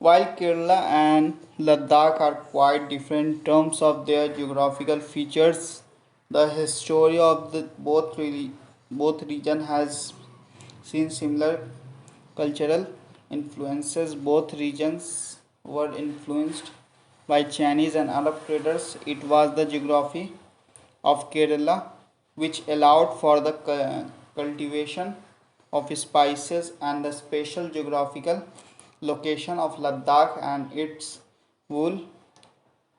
While Kerala and Ladakh are quite different in terms of their geographical features, the history of both region has seen similar cultural influences. Both regions were influenced by Chinese and Arab traders. It was the geography of Kerala which allowed for the cultivation of spices and the special geographical location of Ladakh and its wool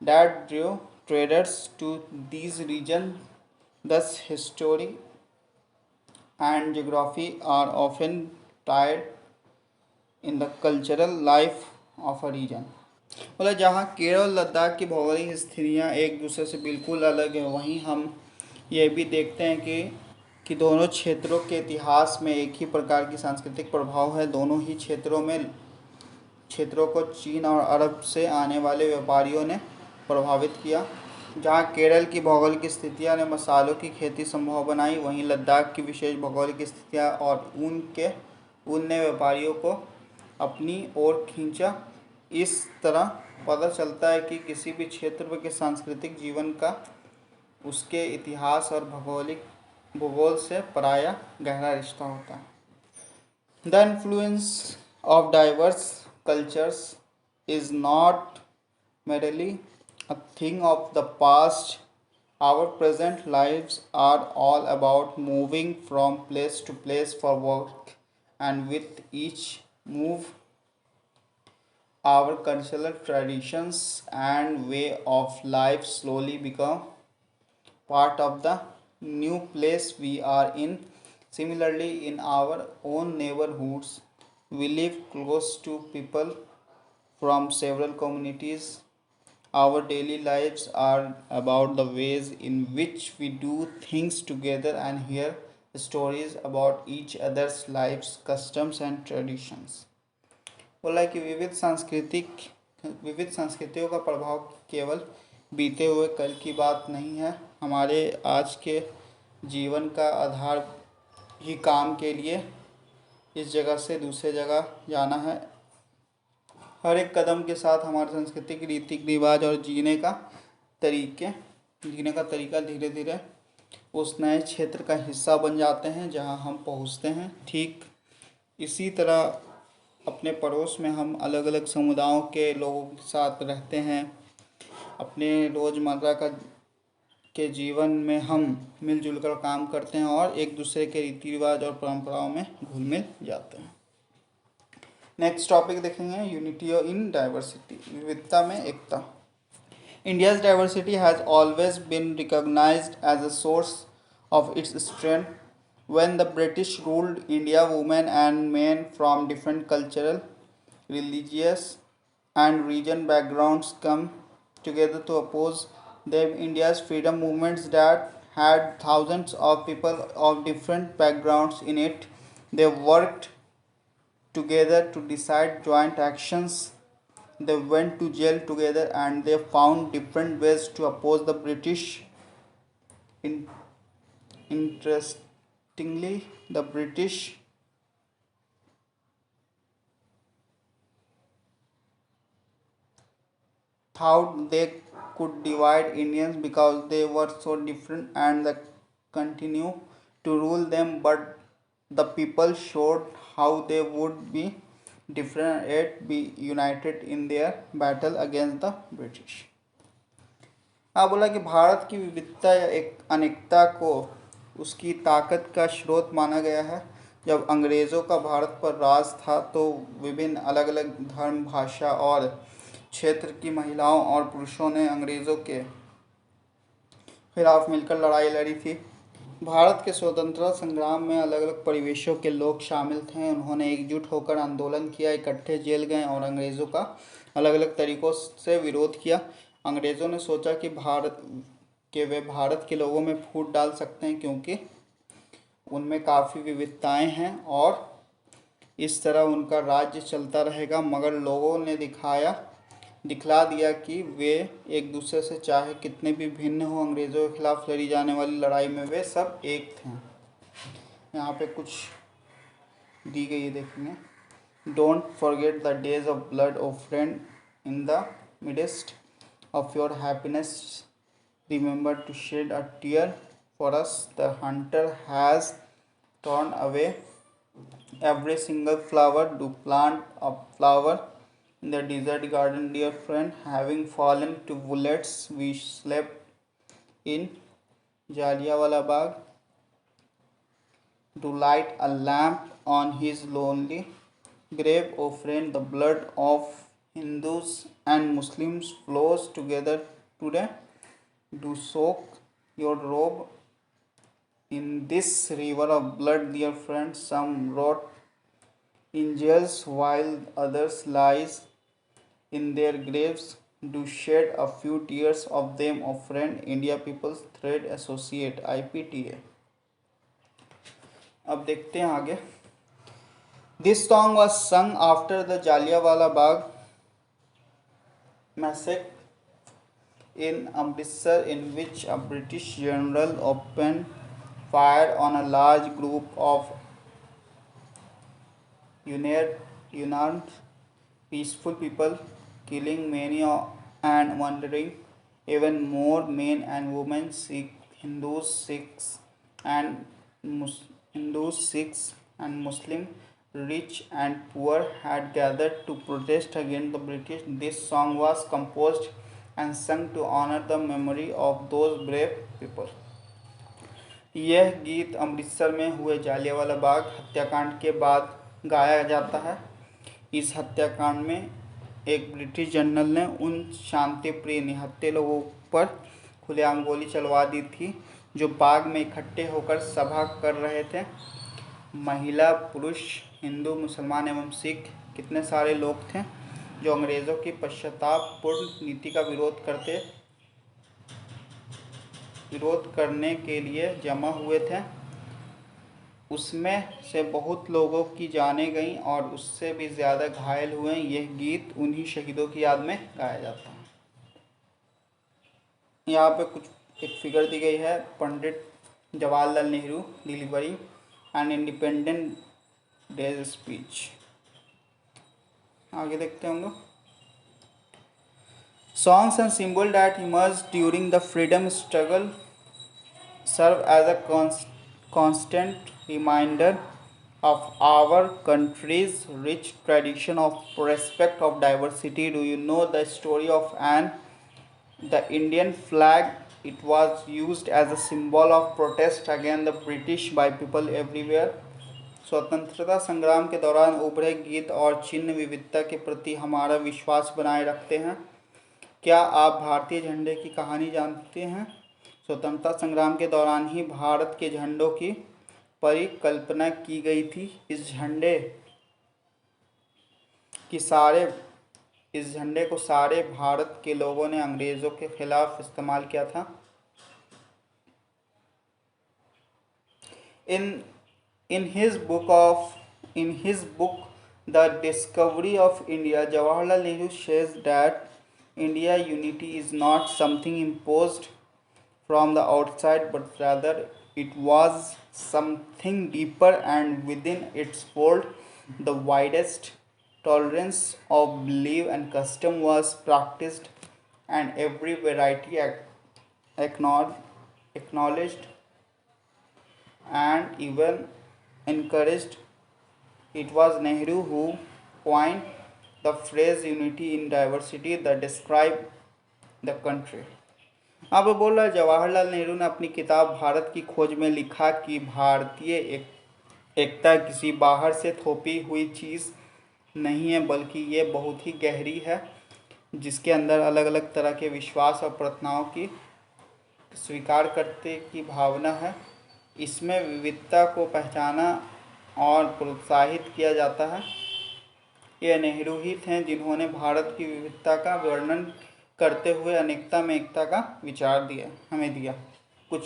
that drew traders to these regions. Thus, history and geography are often tied in the cultural life of a region. मतलब जहाँ केरल और लद्दाख की भौगोलिक स्थितियाँ एक दूसरे से बिल्कुल अलग है, वहीं हम ये भी देखते हैं कि दोनों क्षेत्रों के इतिहास में एक ही प्रकार की सांस्कृतिक प्रभाव है। दोनों ही क्षेत्रों को चीन और अरब से आने वाले व्यापारियों ने प्रभावित किया। जहाँ केरल की भौगोलिक स्थितियाँ ने मसालों की खेती संभव बनाई, वहीं लद्दाख की विशेष भौगोलिक स्थितियाँ और ऊन ने व्यापारियों को अपनी ओर खींचा। इस तरह पता चलता है कि किसी भी क्षेत्र के सांस्कृतिक जीवन का उसके इतिहास और भूगोल से प्रायः गहरा रिश्ता होता है। The influence of diverse cultures is not merely a thing of the past. Our present lives are all about moving from place to place for work, and with each move, our cultural traditions and way of life slowly become part of the new place we are in. Similarly, in our own neighborhoods, we live close to people from several communities. Our daily lives are about the ways in which we do things together and hear stories about each other's lives, customs, and traditions. बोला कि विविध संस्कृतियों का प्रभाव केवल बीते हुए कल की बात नहीं है। हमारे आज के जीवन का आधार ही काम के लिए इस जगह से दूसरे जगह जाना है। हर एक कदम के साथ हमारे सांस्कृतिक रीति रिवाज और जीने का तरीका धीरे धीरे उस नए क्षेत्र का हिस्सा बन जाते हैं जहां हम पहुंचते हैं। ठीक इसी तरह अपने पड़ोस में हम अलग अलग समुदायों के लोगों के साथ रहते हैं। अपने रोज़मर्रा के जीवन में हम मिलजुल कर काम करते हैं और एक दूसरे के रीति रिवाज और परंपराओं में घुल मिल जाते हैं। नेक्स्ट टॉपिक देखेंगे, यूनिटी इन डाइवर्सिटी, विविधता में एकता। India's diversity has always been recognized as a source of its strength. When the British ruled India, women and men from different cultural, religious, and region backgrounds come together to oppose them. India's freedom movements that had thousands of people of different backgrounds in it. They worked together to decide joint actions. They went to jail together and they found different ways to oppose the British. In- Interestingly, the British thought they could divide Indians because they were so different and they continue to rule them, but the people showed how they would be different yet be united in their battle against the British. हाँ, बोला कि भारत की विविधता या एक अनेकता को उसकी ताकत का स्रोत माना गया है। जब अंग्रेज़ों का भारत पर राज था तो विभिन्न अलग अलग धर्म, भाषा और क्षेत्र की महिलाओं और पुरुषों ने अंग्रेज़ों के खिलाफ मिलकर लड़ाई लड़ी थी। भारत के स्वतंत्रता संग्राम में अलग अलग परिवेशों के लोग शामिल थे। उन्होंने एकजुट होकर आंदोलन किया, इकट्ठे जेल गए और अंग्रेज़ों का अलग अलग तरीक़ों से विरोध किया। अंग्रेज़ों ने सोचा कि वे भारत के लोगों में फूट डाल सकते हैं क्योंकि उनमें काफ़ी विविधताएं हैं और इस तरह उनका राज्य चलता रहेगा, मगर लोगों ने दिखला दिया कि वे एक दूसरे से चाहे कितने भी भिन्न हो, अंग्रेज़ों के खिलाफ लड़ी जाने वाली लड़ाई में वे सब एक थे। यहाँ पे कुछ दी गई है, देखेंगे। Don't forget the days of blood, O friend. In the midst of your happiness, remember to shed a tear for us. The hunter has torn away every single flower. Do plant a flower in the desert garden, dear friend. Having fallen to bullets, we slept in Jallianwala Bagh to light a lamp on his lonely grave. O friend, the blood of Hindus and Muslims flows together today. Do soak your robe in this river of blood, dear friend. Some rot in jails while others lies in their graves. Do shed a few tears of them, O friend. India People's Trade Associate IPTA. अब देखते हैं आगे. This song was sung after the Jallianwala Bagh massacre in Amritsar, in which a British general opened fire on a large group of unarmed peaceful people, killing many and wounding even more men and women. Hindus, and Sikhs and Muslim, rich and poor, had gathered to protest against the British. This song was composed and sung to honor the memory of those brave people. यह गीत अमृतसर में हुए जालियांवाला बाग हत्याकांड के बाद गाया जाता है. इस हत्याकांड में एक ब्रिटिश जनरल ने उन शांतिप्रिय निहत्थे लोगों पर खुलेआम गोली चलवा दी थी जो बाग में इकट्ठे होकर सभा कर रहे थे. महिला, पुरुष, हिंदू, मुसलमान एवं सिख, कितने सारे लोग थे जो अंग्रेज़ों की पश्चातापपूर्ण नीति का विरोध करने के लिए जमा हुए थे. उसमें से बहुत लोगों की जानें गईं और उससे भी ज़्यादा घायल हुए. यह गीत उन्हीं शहीदों की याद में गाया जाता है. यहाँ पे कुछ एक फिगर दी गई है. Pandit Jawaharlal Nehru delivery and independent day speech. आगे देखते हैं हम लोग. Songs and symbols that emerged during the freedom struggle serve as a constant reminder of our country's rich tradition of respect of diversity. Do you know the story of the Indian flag? It was used as a symbol of protest against the British by people everywhere. स्वतंत्रता संग्राम के दौरान उभरे गीत और चिन्ह विविधता के प्रति हमारा विश्वास बनाए रखते हैं. क्या आप भारतीय झंडे की कहानी जानते हैं? स्वतंत्रता संग्राम के दौरान ही भारत के झंडों की परिकल्पना की गई थी. इस झंडे को सारे भारत के लोगों ने अंग्रेज़ों के खिलाफ इस्तेमाल किया था. In his book The Discovery of India, Jawaharlal Nehru says that India unity is not something imposed from the outside, but rather it was something deeper, and within its fold the widest tolerance of belief and custom was practiced, and every variety acknowledged and even encouraged. It was Nehru who coined the phrase unity in diversity that describe the country. अब बोल रहा है जवाहरलाल नेहरू ने अपनी किताब भारत की खोज में लिखा कि भारतीय एकता किसी बाहर से थोपी हुई चीज़ नहीं है, बल्कि ये बहुत ही गहरी है, जिसके अंदर अलग अलग तरह के विश्वास और प्रार्थनाओं की स्वीकार करने की भावना है. इसमें विविधता को पहचाना और प्रोत्साहित किया जाता है. ये नेहरू ही थे जिन्होंने भारत की विविधता का वर्णन करते हुए अनेकता में एकता का विचार हमें दिया. कुछ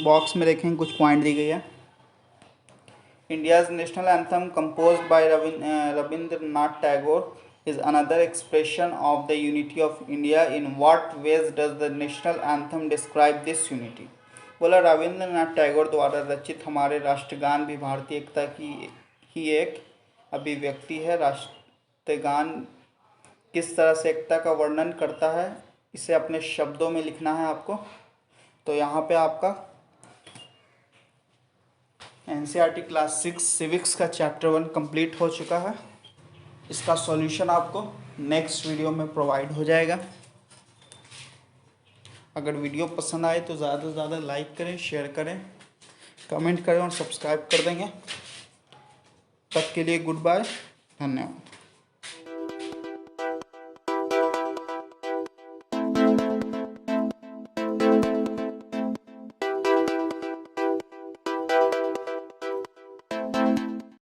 बॉक्स में देखें, कुछ पॉइंट दी गई है. India's national anthem, composed by Rabindranath Tagore, is another expression of the unity of India. In what ways does the national anthem describe this unity? बोला रविंद्रनाथ टैगोर द्वारा रचित हमारे राष्ट्रगान भी भारतीय एकता की ही एक अभिव्यक्ति है। राष्ट्रगान किस तरह से एकता का वर्णन करता है, इसे अपने शब्दों में लिखना है आपको। तो यहाँ पे आपका एनसीईआरटी क्लास 6 सिविक्स का चैप्टर 1 कंप्लीट हो चुका है। इसका सॉल्यूशन आपको नेक्स्ट वीडियो में प्रोवाइड हो जाएगा। अगर वीडियो पसंद आए तो ज़्यादा से ज़्यादा लाइक करें, शेयर करें, कमेंट करें और सब्सक्राइब कर देंगे। तब के लिए गुड बाय, धन्यवाद।